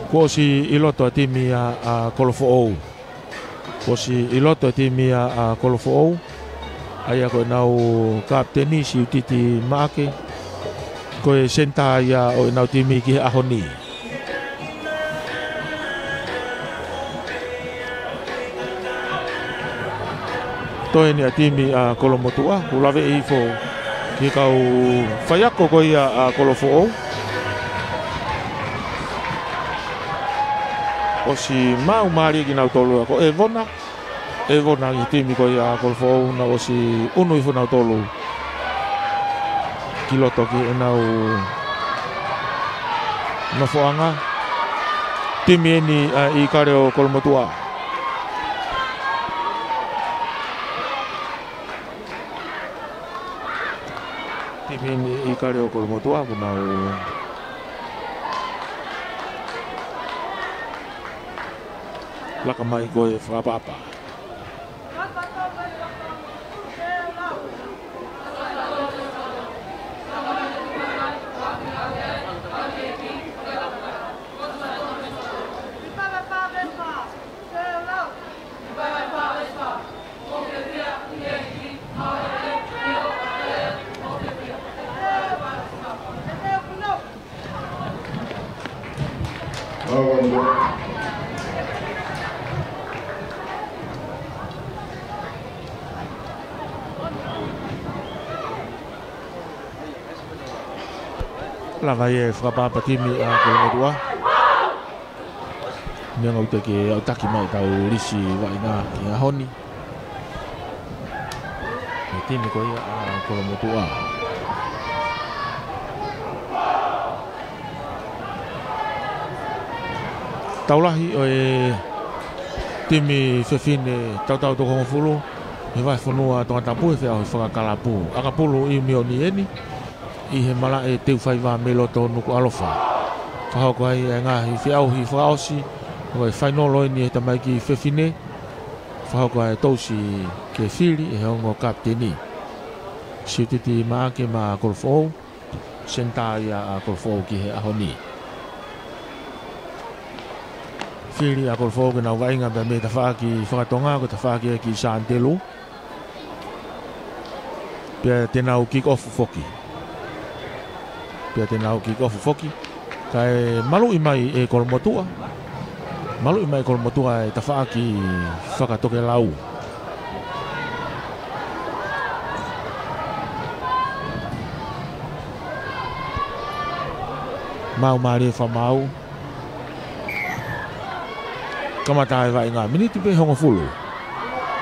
Ko si iloto timi a Kolofo'ou. Ko si iloto timi a Kolofo'ou. Aia ko nau kapteni si utiti maake. Ko e senta ia o nau timi ki ahoni. Toi ni a timi a Kolomotua. Ulave e ifo ki kau whaiako ko ia a Kolofo'ou. O si mau mari ki nau tolu ko e vona ki timi ko ia Kolofo'ou na o si unu ifo nau tolu ki loto ki e nau foanga timi eni i kareo Kolomotua. Timi eni i kareo Kolomotua ko nau laka mai koe whakapapa. La vai e whakapapa timi a Kolomotua. Nia ngau te ke au taki mai tau risi wai ngā ki a honi. E timi ko ia a Kolomotua. Taulahi o e timi whewhine tautau toko ngofulu. E vai whanua tonga tapu e whea hoi whakakalapu. Akapulu i mioni eni. I he mala e teu whai wā me loto nuku alofa. Whahau ko ai e ngahi whiau hi whaosi. Ko e whainolo ni e tamai ki whewhine. Whahau ko ai tausi ke whiri e hongo kapteni. Siutiti maake ma Kolofo'ou. Senta ia a Kolofo'ou ki he ahoni. Whiri a Kolofo'ou ke nau wainga me ta whaaki whakatonga ko ta whaaki ki Santelu. Pia te nau kick off foki. Pia te nau ki kofu foki. Kai malu i mai e Kolomotua. Malu i mai Kolomotua e ta whaaki whakatoke lau. Mau maari e whamau. Kamatai vai ngā miniti pe hongo fulu.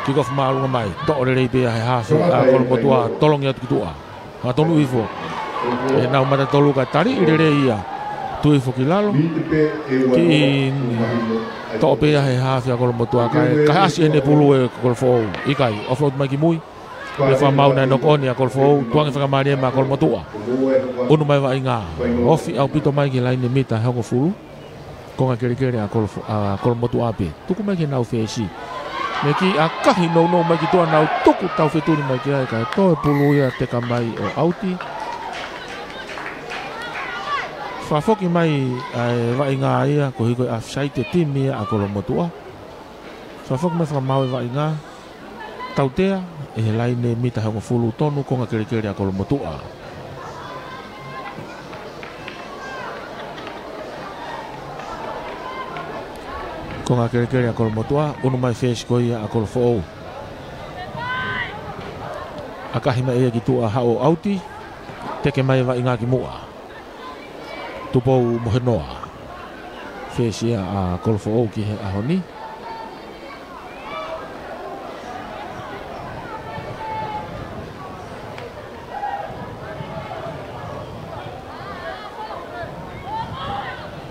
Ki kofu maarunga mai. Toore rei pe he hafu a Kolomotua tolongi atu ki tua. Ha tonu ifo. E nau mata tolu ka tari i rere ia tui foki lalo ki to pe he hafi a Kolomotua kai asi ene pulu e Kolofo'ou ikai offload mai ki mui le fa mau na no koni a Kolofo'ou tuang fa mari ma Kolomotua unu mai va inga ofi au pito mai ki line mita hongo fulu ko nga kere a Kolomotua pe tuku mai ki nau fesi me ki a kahi no mai ki tua nau tuku tau fetuni mai ki ai kai to e pulu ia te ka mai o auti. Whafoki mai wai ngā ia ko hiko a whai te timi a Kolomotua. Whafoki mai whamau e wai ngā tautea e he laine mita hongo fulu tonu ko ngā kere a Kolomotua. Ko ngā kere a Kolomotua unu mai whesi ko ia a Kolofo'ou. A kahima ea ki tua hao auti teke mai wai ngā ki mua. Tupou mohenoa Whesia a Kolofo'ou ki he ahoni.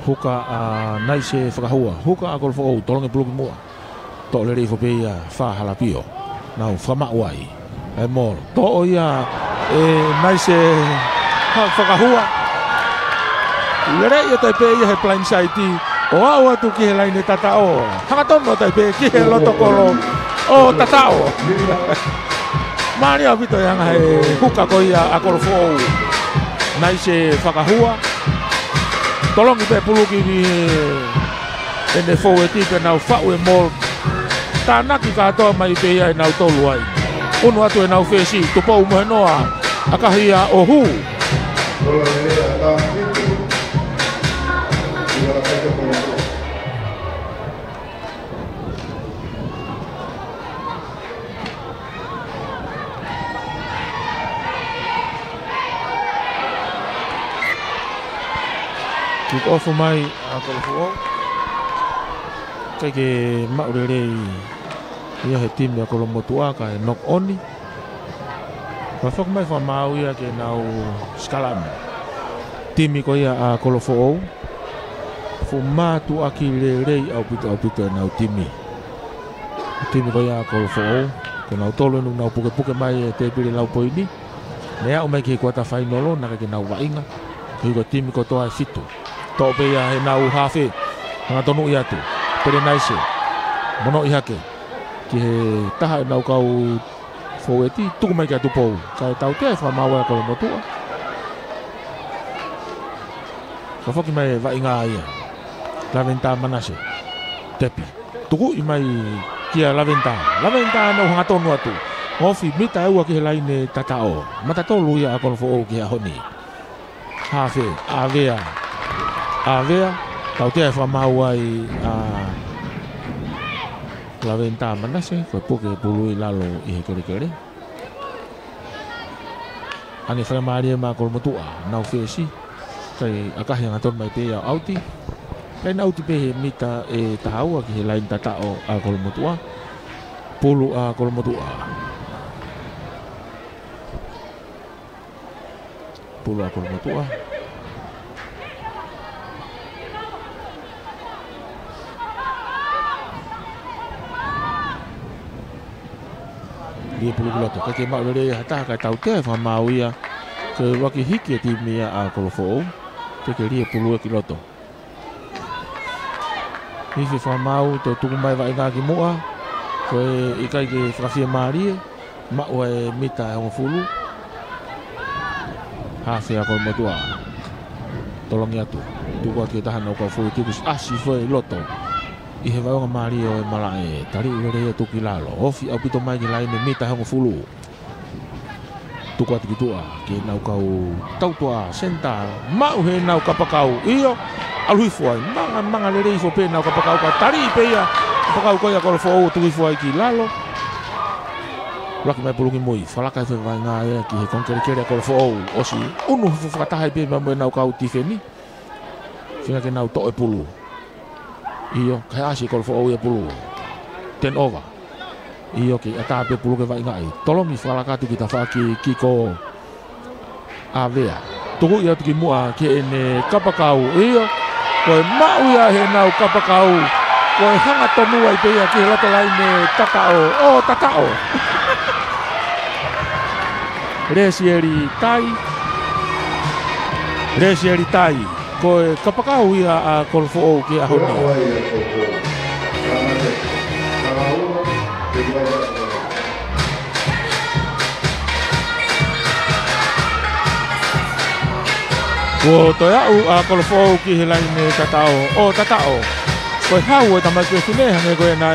Huka a naise whakahua. Huka a Kolofo'ou tolonge puluki mua. Tō le rei whapea whahalapio. Nau whamauai. E mōro. Tō ia e naise whakahua. Lere ia Taipei ia he blindside o au atu ki he laine tatao. Hangatono Taipei ki he lotokolo o tatao. Mari a vito yanga he huka ko ia a Kolofo'ou. Nai se whakahua. Tolongi pe puluki ni ene fo e tipe nau fa'u e mol tanaki katoa mai pe ia e nau tolu ai unu atu e nau fesi tupo umo noa akahia o hu kick off mai akol fo ke maurere ia he tim ya kolo motua ka knock on fa fok mai fa mau ia ke nau skalam timi ko ia a kolo fo matu akile au pita nau timi ko ia kolo fo ko nau tolo nau puke mai te pili lau poini mea o mai ke kwata final na ke nau wainga ko timi ko toa fitu to pe ia he nau hafe nga tonu ia tu pere naise mono ihake ki he taha nau kau foeti tu mai ka tu pou ka tau te fa mawa ko motua ka foki mai va inga ia la venta manase tepi tuku i mai kia la venta no nga tonu atu ofi mita ua ki laine tatao mata tolu ia ko fo ki honi hafe avea tau te fa mawa i la venta manase ko poke pului lalo i kere ani fra maria ma ko motua nau fesi kai akah yang aton mai te ya auti lain auti pe mita e tahau ki lain tatao a ko motua pulu a ko motua pulu a ko motua dia pulu loto ke mau le hata ka tau te fa mau ia ke waki hiki ti mia a kolofo ke dia pulu ki loto ni fa mau to tu mai vai ga ki moa ko i kai ke frafia marie ma o mita o fulu ha se a ko motua tolong ya tu ko ki tahan ko fulu tu asi foi loto i he wau Mario e malae tari ure tu kilalo ofi au pito mai ki laine mita hango fulu tu ko tua ki nau kau tau tua senta mau he nau kapakau iyo alui foi manga lere i fo pe nau kapakau ka tari pe ia kapakau ko ya ko fo tu foi ki lalo lak mai pulungi moi falaka fe vai nga ia ki he konkere ko fo osi unu fo fata pe mai nau kau tifeni fina ke nau to e pulu iyo kai asi kol fo ia pulu ten over iyo ki ata pe pulu ke vai ngai tolomi fala ka tu kita fa ki kiko avea tuku ia tu ki mua ki ene kapakau iyo ko mau ia he nau kapakau ko hanga tomu ai pe ia ki lato laine tatao resieri tai ko kapakau ia a kolfo ki a honi ko to ya u a kolfo ki laine tatao ko hau ta mai ke fine hange ko na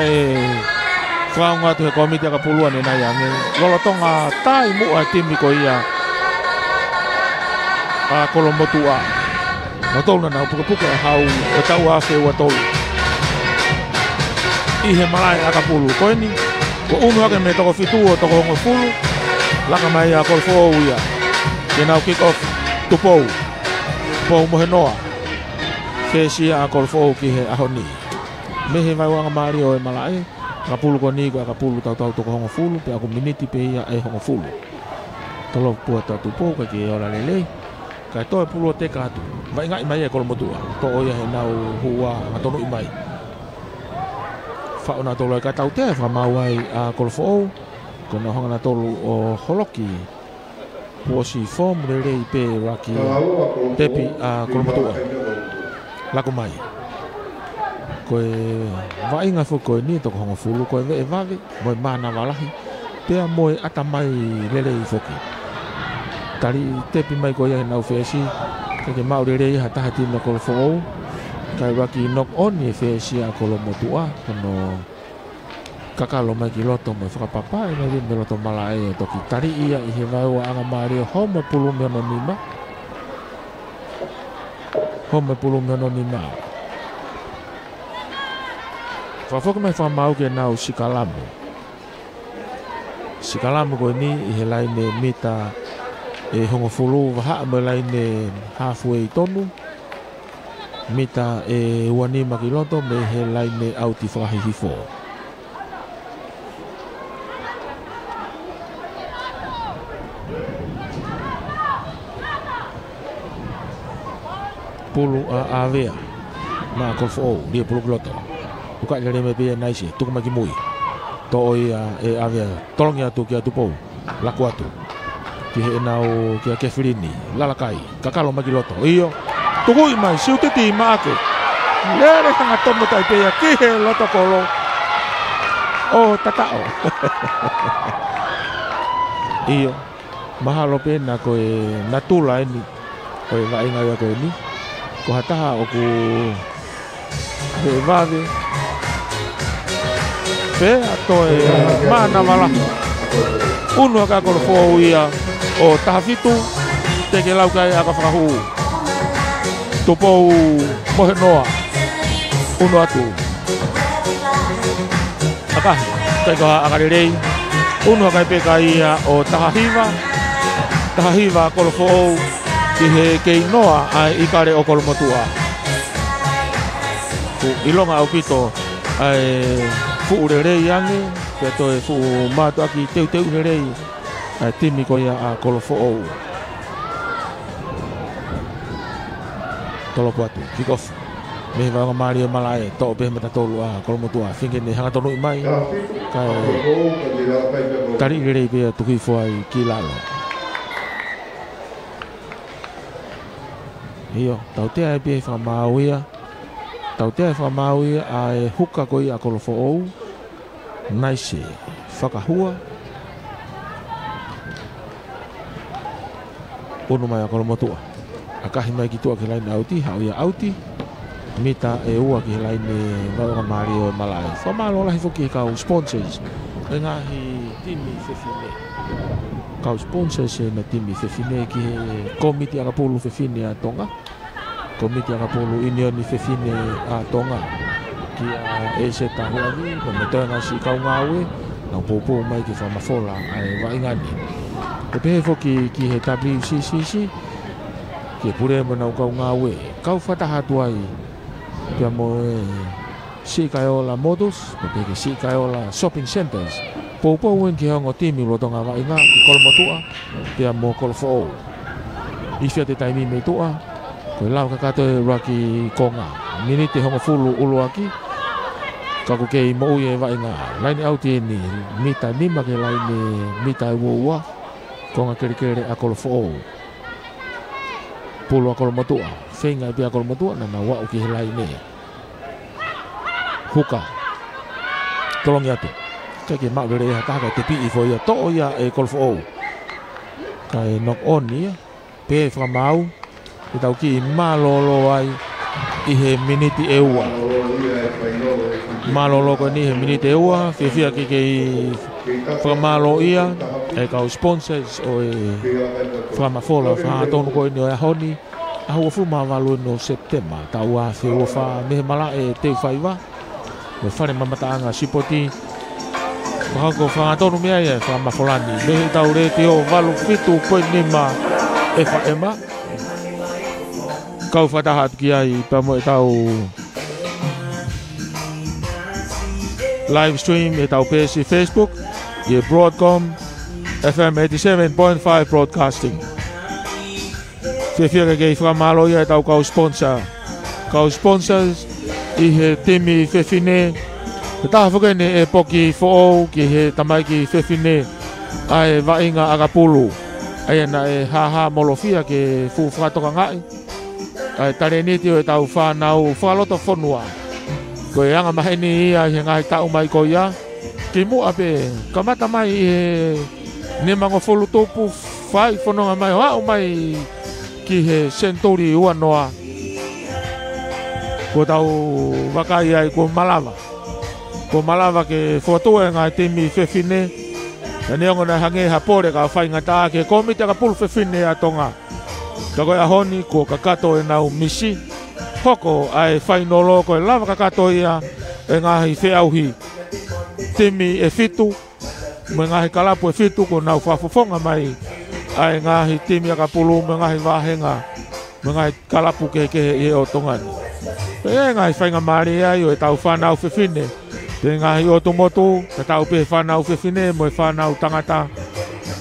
fanga tu komite ka puluan na ya nge lolotonga tai mu a timi ko ia a kolomotua na tolu na puka hau o tau a fe wa tolu i he malai aka pulu ko ni ko unu ake me toko fitu o toko ngo fulu laka mai a kolfo ia ke nau kick off tupo po mo he noa fe si a kolfo ki he ahoni me he vai wanga mario e malai aka pulu ko ni aka pulu tau toko ngo fulu pe ako miniti pe ia e ngo fulu tolo puata tupo ka ki ora lele kai to pulu te ka tu vai ngai mai e kol motua to ia he nau hua atonu i mai fa ona tolo ka tau te fa mawai a kol fo ko na hanga tolo o holoki posi form le pe raki tepi a kol motua la ko mai ko vai nga fo ko ni to ko fulu ko e vave mo mana valahi pe mo ata mai le foki tari tepi mai ko ia nau fesi ke mau re hata hati na kol fo kai waki knock on e fesia kolo motua kono kakalo mai ki loto mai whakapapa e mai me loto mala e toki tari ia i he vai wa anga maari homa pulu me no nima homa pulu me no nima whawhoka mai whamau ke nau sikalamu koe ni i he laine mita e hongo fulu waha me laine halfway tonu mita e wanima ki loto me he laine auti whakahihifo pulu a avea ma kolfo dia pulu kloto buka dari me pia naisi tu maki mui to ia e avea tolong ya tu kia tu pou laku atu ki he nau kia kefrini lalakai kakalo maki loto iyo tugui mai siu titi maake lere tanga tomo tai pia ki he loto kolo oh tatao iyo mahalo pena koe natula ini koe vainga ya koe ni ko hataha o ku he vave pe ato e mana mala unu ka ko fo ia o tafitu te ke lau kai aka whakahu tupou mohe noa unu atu aka te ka akarerei unu ka peka ia o tahahiva ko fo ki he kei noa ai ikare o kolomotua ku ilonga au pito ai fu urerei ange ke to e fu mato aki teu urerei ai timi ko ia a kolofo ou tolo kuatu kickoff me va Mario Malae to be mata tolu a kolomotua finge ni hanga tonu mai kai tari urerei be tuki fo ai kilalo iyo taute ai be fa mauia ai huka koi a kolofo ou naise whakahua unu mai a kolomotua akahi mai ki tua ki laine auti hau ia auti mita e ua ki laine Maunga Mario Malae whamalo lahi foki kau sponsors e ngahi timi whewhine kau sponsors e na timi whewhine ki he komiti aka pulu whewhine a tonga komiti aka pulu unioni whewhine a tonga ki a e se tahuani ko me toenga si kau ngawe na popo mai ki whamafola ai waingani e pehe foki ki he WCCC ki e pure mo nau kau ngawe kau whatahatu ai pia mo e si kaiola modus pe ke si kaiola shopping centers popo wen ki hongo timi lotonga wainga ki kolomotua pia mo kolofo ifia te taimi me tua ko lau kakato e raki konga minite hongo fulu ulu aki kaku kei mo uye wainga laini auti ni mita nima ke laini mita uwa konga kere a kolofo pulu a kolomotua fenga pia kolomotua na wa uki laini huka tolong ya tu kake mak bere hata ka tepi ifo ya to ya e kolofo kai knock on ni pe fra mau itau ki malolo ai i he miniti eua malolo ko ni he miniti eua fia ki fra malo ia e kau sponsors o e fra mafola fa tonu ko ni o honi a ho fu ma valu no septemba tau a fe o fa me mala e te faiva o fare mamata anga sipoti ko fa tonu me ia fa mafolani me tau re te o valu fitu ko ni ma e fa ema kau fatahat ki ai pa mo tau live stream e tau pesi Facebook e Broadcom FM 87.5 broadcasting fia ke fra malo ia tau kau sponsors i he timi fefine ta fokene e poki fo ki he tamai ki fefine ai vainga agapulu ai na e ha molofia ke fu frato ngai ai tare ni tio e tau fa nau fa loto fonua ko anga maheni ia he ngai tau mai ko ia ki mu ape kamata mai e ne mango folu topu fai fono mai wa mai ki he sentori ua noa ko tau wakai ai ko Malawa. Ko Malawa ke foto nga timi fefine. Nani ngona hange hapore ka fai ngata ke komite ka pul fefine atonga. Ka ko ahoni ko kakato e nau misi. Hoko ai fai nolo ko lava kakato ia e ngahi feauhi. Timi e fitu. Mo ngahi kalapu e fitu ko nau fafofonga mai. Ai ngahi timi ka pulu mo ngahi wahenga. Mo ngahi kalapu ke e o tongani. E ngahi whainga maari ai o e tau whanau fefine. Te ngahi o motu, te tau pe whanau fefine mo e whanau tangata.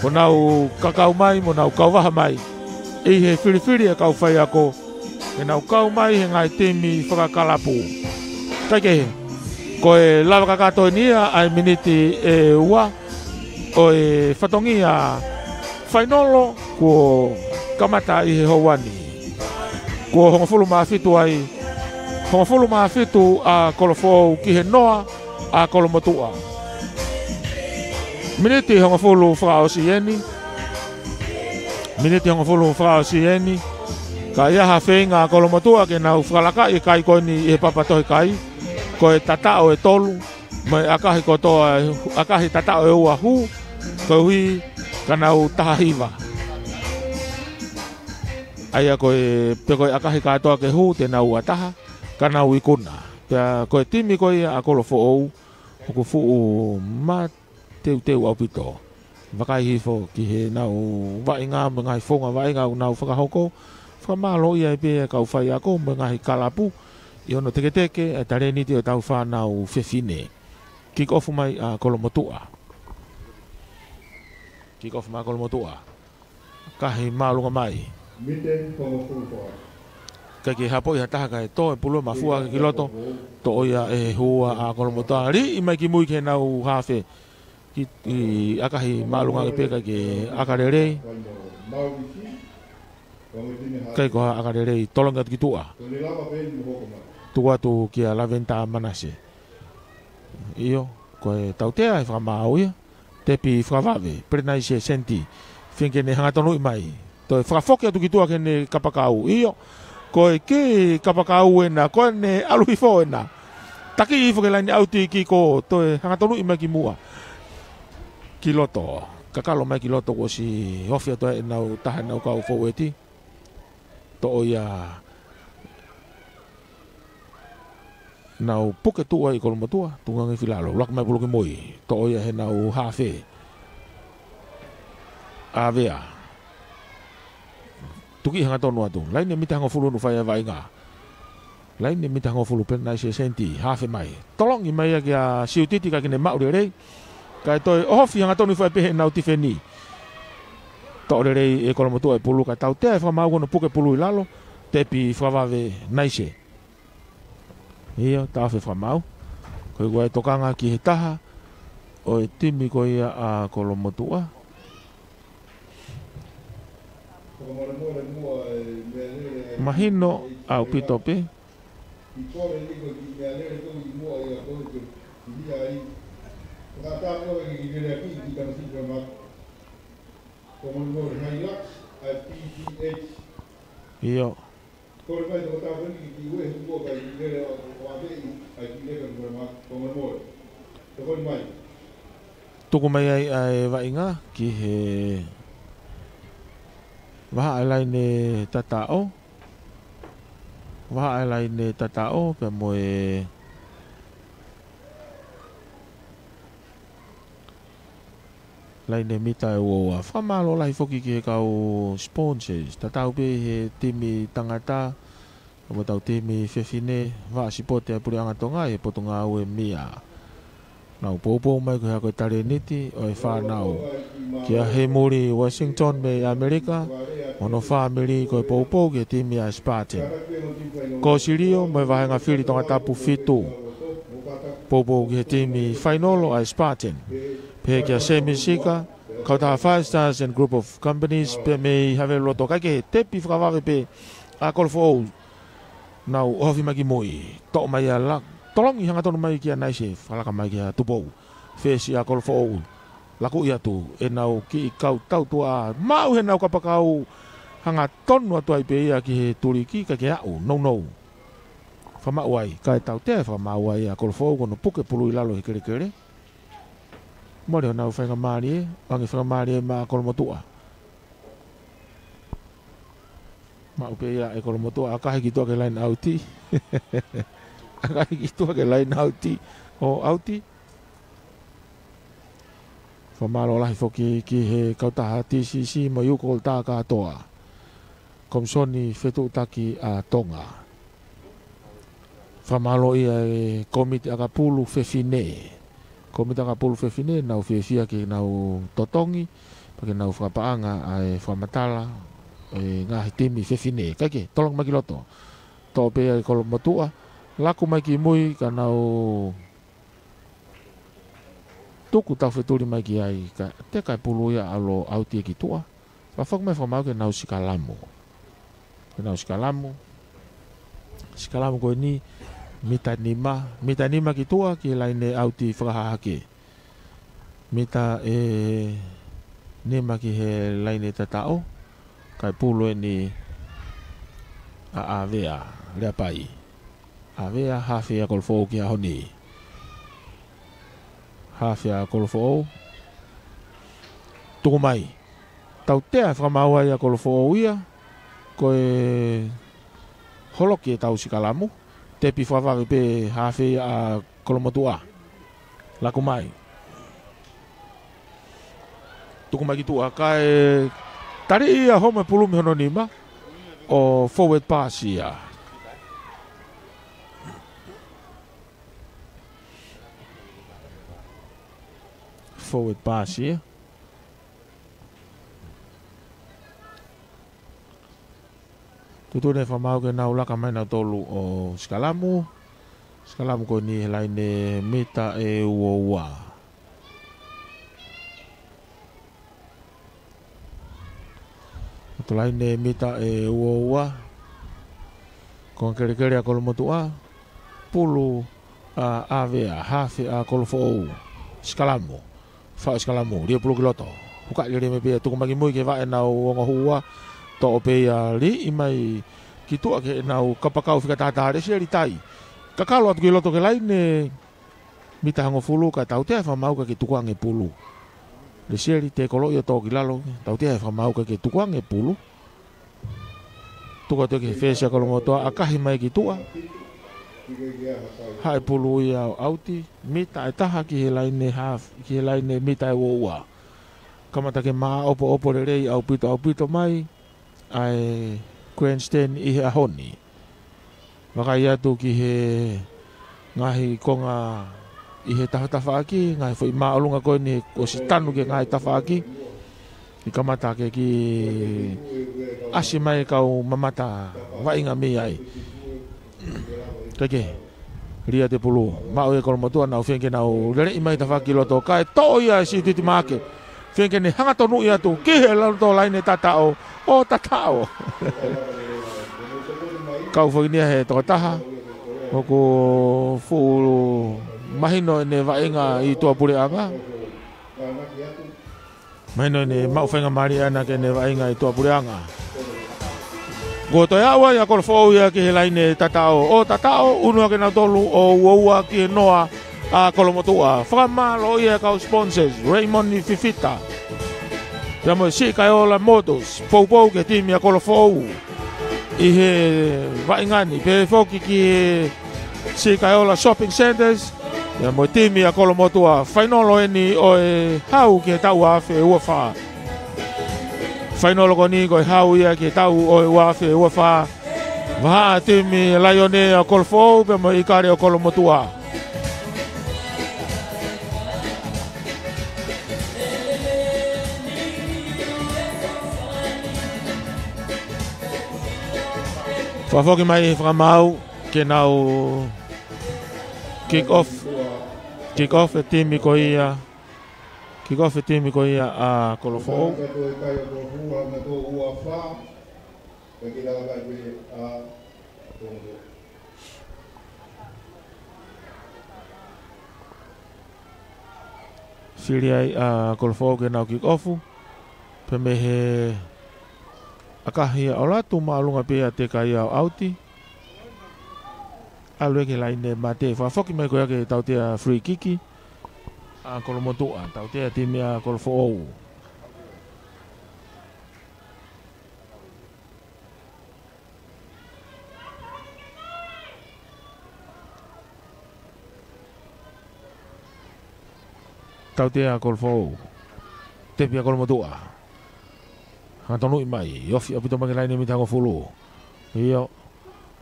Mo nau kakau mai, mo nau kauwaha mai. I he whiriwhiri e kau whai ako. E nau kau mai he ngai temi whakakalapu. Taike he. Ko e lawa kakato nia ai miniti e ua. O e whatongia whainolo ko kamata i he houani. Ko hongafulu maafitu ai. Hongafulu maafitu a kolofou ki he noa a kolomotua. Miniti hongafulu whakaosieni. Miniti hongafulu whakaosieni. Ka iaha whenga a kolomotua ke nau whakalaka i kai koini i he papatohi kai. Ko e tatao e tolu. Mai akahi kotoa, akahi tatao e ua hu. Ko hui ka nau tahahiva. Aia koe peko e akahi katoa ke hu te nau ataha. Ka nau ikuna. Pea koe timi koe a kolofo ou. Ko fuu ma teu au pito. Wakai hifo ki he nau wainga mga hi fonga wainga nau whakahoko. Whakamalo ia e pe kau whai ako mga hi kalapu. I ono teke teke e tare niti o tau whanau fefine. Kick off mai a kolomotua. Kick off mai a kolomotua. Kahi maalunga mai. Miten kolomotua. Kaki hapo i hataha kai to e pulo mafua ki loto to oia e hua a kolomotua ri i mai ki mui ke nau hafe ki akahi maalunga ki peka ki akarere kai koha akarere tolonga ki tua tu ki a laventa manase iyo koe tautea e whakamau ia tepi whakavave prenai se senti finke ne hangatonu i mai to e whakafoki atu ki tua ke ne kapakau iyo koe ke kapakau e na, koe ne aluhifo e na. Taki i whakelani auti ki ko, to e hangatonu i mai ki mua. Ki loto, kakalo mai ki loto ko si hofia toa e nau taha nau kau fau eti. To o ia nau puke tua i kolomotua, tungangi filalo, lak mai puluki moi. To o ia he nau hafe. Avea. Tuki hanga tonu atu. Lain mita hanga fulu nu whaia vainga. Lain mita hanga fulu pena se senti. Hafe mai. Tolong i mai ki a siutiti ka kine mauri rei. Kai toi ohofi hanga tonu whaia pehe nau tifeni. To rei e kolomotua e pulu ka tau tea e whamau kono puke pulu i lalo. Tepi whawave naise. Ia tau whi whamau. Koi koe tokanga ki he taha. O e timi koe a kolomotua. Mahino au pitope. Iyo. Tuku mai ai vainga ki he waha alai ne tatao. Waha alai ne tatao pe moe lai ne mita e woa. Whamalo lai foki ki he kau sponsors. Tatao pe he timi tangata. Kamo tau timi fefine. Waha sipote a puri angatonga e potonga au e mia. Nau popo mai ko ha ko tare niti o e whanau. Kia he muri Washington me Amerika. Ono family ko e popo ke timi a Spartan. Ko sirio mai wahenga whiri tonga tapu fitu. Popo ke timi whainolo a Spartan. Pe kia semisika. Kauta 5 stars and group of companies. Pe me have loto kake tepi whakawave pe a kolfo ou. Nau ofi maki moi. Tok mai a lak. Tolong i hanga tonu mai kia naise. Whalaka mai kia tupou. Fesi a kolfo ou. Laku ia tu. E nau ki kau tau tua. Mau he nau kapakau. Hanga tonu atu ai pe ia ki he turiki ka ke au. No. whamauai, kai tau te whamauai a kolofo kono puke pulu i lalo he kere kere. Mori o nau whainga maari e, wangi whainga maari e ma kolomotua. Ma upe ia e kolomotua, akahi ki tua ke lain auti. Akahi ki tua ke lain auti. O auti. Whamalo lahi foki ki he kautaha TCC mo yuko o tā katoa. Komsoni whetu taki a Tonga. Whamalo ia e komiti akapulu whewhine. Komiti akapulu whewhine nau whiawhia ki nau totongi. Pake nau whapaanga a whamatala. Ngahi timi whewhine. Kaike, tolong maki loto. Tō pēa e kolomotua. Laku mai ki mui ka nau... Tuku tau wheturi mai ki ai, te kai pulu ia alo auti e ki tua. Whawhak mai whamau ke nau sikalamu. Ke nau sikalamu. Sikalamu koe ni mita nima ki tua ki laine auti whakahahake. Mita nima ki he laine tatao. Kai pulu e ni a avea, rea pai. Avea hawhia kolfo ki a honi. Hawhia kolofo tuku mai tau tea whamau ai a kolofo ia koe holoki e tau sikalamu te pi whawari pe hawhia a kolomotua laku mai tuku mai ki tua kai tari ia home pulumi hono nima o forward pass ia forward pass here. Tutu ne whamau ke nau laka mai nau tolu o Skalamu. Skalamu ko ni laine mita e uoua. Tutu laine mita e uoua. Kon kere kere a kolomotua. Pulu a avea hafi a kolofo Skalamu. Whao Skalamu, ria pulu kiloto. Huka i rea me pia tuku magi mui ke wae nau onga hua. To o pia li i mai ki tua ke nau kapakau whika tātāre se tai. Kakalo atu ki loto ke laine mita hango fulu ka tau tea whamau ka ke tukuange pulu. Le seri te kolo i o tōki lalo, tau tea whamau ka ke tukuange pulu. Tuka te ke whesia kolomotoa akahi mai ki tua. Hai pulu ia auti mita e taha ki he laine ki he laine mita e woua. Kamata ke maa opo re rei au pito mai ai grandstand i he ahoni. Wakai atu ki he ngahi konga i he taha aki ngahi fo i maa olunga koe ni o si tanu ke ngahi taha aki. I kamata ke ki asi mai kau mamata wainga mi ai. Kake, ria te pulu, mau e kolomotua nau whenke nau rere i mai ta whaki loto, kai to ia si titi make, whenke ne hanga tonu ia tu, kihe loto laine tatao, o tatao. Kau whakinia he toka taha, moko fulu mahino ne wainga i tua pure anga. Mahino ne mau whenga mari ana ke ne wainga i tua pure anga. Go to awa ya kolofo ia ki he laine tatao. O tatao unua ke na tolu o uaua ki he noa a kolomotua. Whamalo ia kau sponsors, Raymond ni Fifita. Ia mo si kai ola motos, pou ke timi a kolofo. I he vaingani, pe foki ki he si kai ola shopping centers. Ia mo timi a kolomotua. Whainolo eni o e hau ki he tau awhi ua whaa. Whainolo ko ni koe hau ia ki tau o e wafe e wawha. Waha timi laione a kolofo pe mo i kare o kolomotua. Whafoki mai whakamau ke nau kick off e timi ko ia. Kick-off e timi ko ia a kolofo. Whiri ai a kolofo ke nau kick-offu. Pe me he akahi o latu maalunga pia te kai au auti. Alue ke laine mate fa foki mai ko ke tau te free kiki. A kolomotua tau te timi a kolfo. Tau te a kolfo. Te pia kolomotua. Ha tonu mai yofi apito mai laine mi tango fulu. Iyo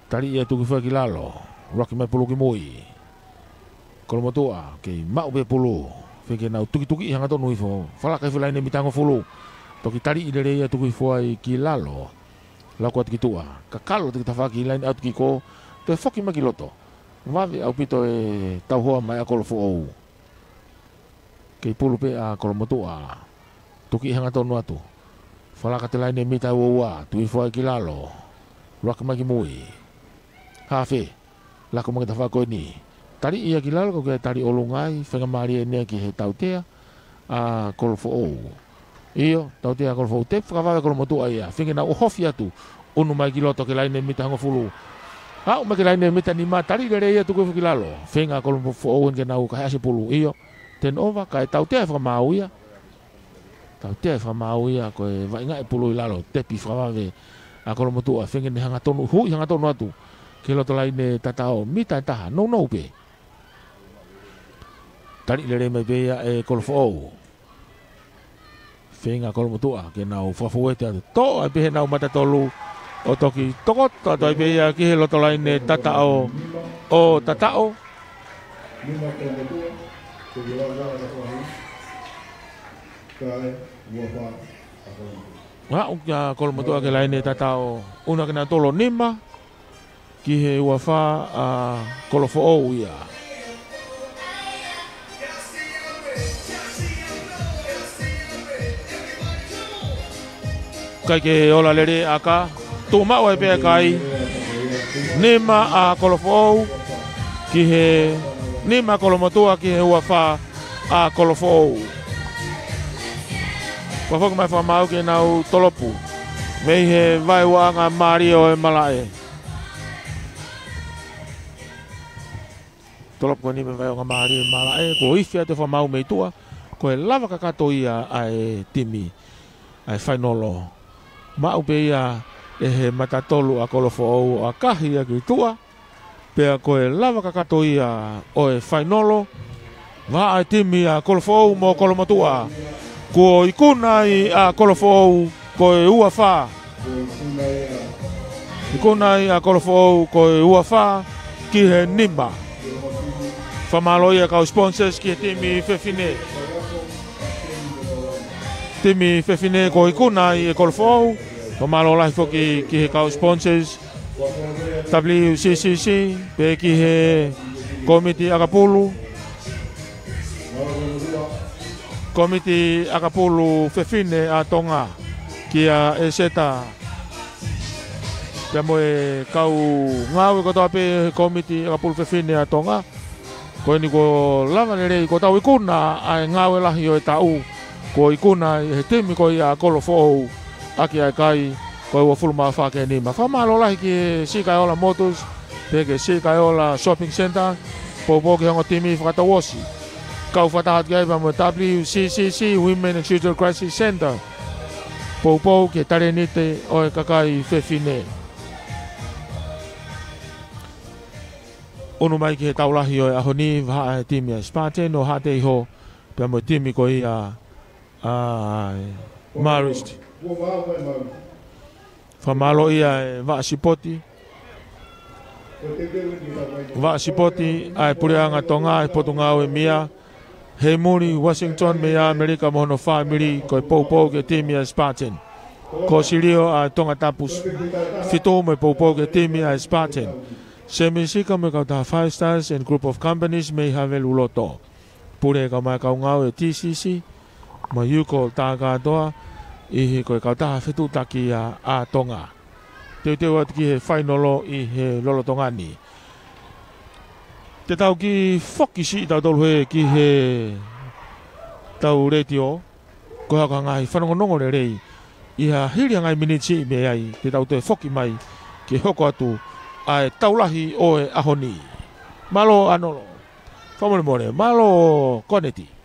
tali ia tuki fa kilalo. Rocky mai pulu ki moi. Kolomotua ke mau be pulu. Fike na tuki hanga tonu ifo. Fala kai laine mi tango fulu. Toki tali ide ia tuki fo ai kilalo. La ko tua. Kakalo te tafaki laine out ki ko te foki mai kiloto. Vavi au pito e tau hoa mai a kolfo. Ke pulu pe a kolomotua. Tuki hanga tonu atu. Fala ka te laine mita ua tu ifo ai kilalo. Rock magi mui. Hafe. La ko magi tafa ko ni. Tari ia kilalo ko ke tari olungai fenga mari ne ki he tautea a kolfo. Iyo tautea kolfo te fa ko motu ia. Fenga na ohofi atu. Unu mai kiloto ke laine mita hango fulu. Ha uma ke laine mita ni ma tari le ia tu ko kilalo. Fenga kolfo o ke na u ka hasi pulu. Iyo ten over ka tautea fa mau ia. Tau te fa mau ia ko e vai ngai pulu ilalo te pi fa ve a ko mo tu a fengen hanga tonu hu hanga tonu atu ke lo tolai ne tatao mita ta no pe tari le me be e ko fo fenga ko mo tu a ke na fa fo te to a be na mata tolu o toki tokot to be ia ke lo tolai ne tatao o tatao Nga ukia kol motua ke laine tatao una kena tolo nima ki he wafa a kolofo o ia. Kai ke ola lere aka tu mau e pe kai nima a kolofo o ki he nima kolomotua ki he wafa a kolofo o. Pafok mai fa mau ke nau tolopu. Mei he vai wanga Mario e malae. Tolopu ni me vai wanga Mario e malae. Ko ifia te fa mau mei tua. Ko e lava kakato ia ai timi. Ai whainolo. Mau pe ia e he matatolu a kolofo au a kahi a ki tua. Pea ko e lava kakato ia o e whainolo. Va ai timi a kolofo au mo kolomatua. Ko ikuna i a kolofo ko e ua fa. Ikuna i a kolofo ko e ua fa ki he nima. Famalo ia ka sponsors ki timi fefine. Timi fefine ko ikuna i e kolofo. Famalo lai foki ki he ka sponsors. WCCC pe ki he komiti akapulu. Komiti akapulu fefine a tonga kia e seta Pia moe kau ngau ko tape komiti akapulu fefine a tonga ko ni ko lava le ko tau ikuna ai ngau la hio e tau ko ikuna he temi ko ia kolofo aki ai kai ko wa fulma fa ke ni ma fa malo la ki sika ola motors pe ke sika ola shopping center po po ke ngo timi fa tawosi Kau fatahat gaya ba mo WCCC Women and Children Crisis Center. Popo ke tarenite o kakai fefine. Ono mai ke taulahi o ahoni va timi Spartan no hate ho pe mo timi ko ia Marist. Famalo ia va sipoti. Va sipoti ai pureanga tonga ai potunga o mia. He muri Washington me America mono family ko popo ke timi Spartan. Ko sirio a tonga tapus. Fito me popo ke timi Spartan. Semisika me kauta 5 stars and group of companies may have uloto. Pure ka mai ka ngau e TCC. Ma yuko taga doa I ko kauta fitu taki a tonga. Te wat ki he finalo I he lolo tonga ni. Te tau ki foki si tau tolu he ki he tau retio ko haka ngai whanongonongo le rei I ha hiri ngai minitsi me ai te tau te foki mai ki hoko atu ai taulahi o e ahoni. Malo ano. Famole mole. Malo koneti.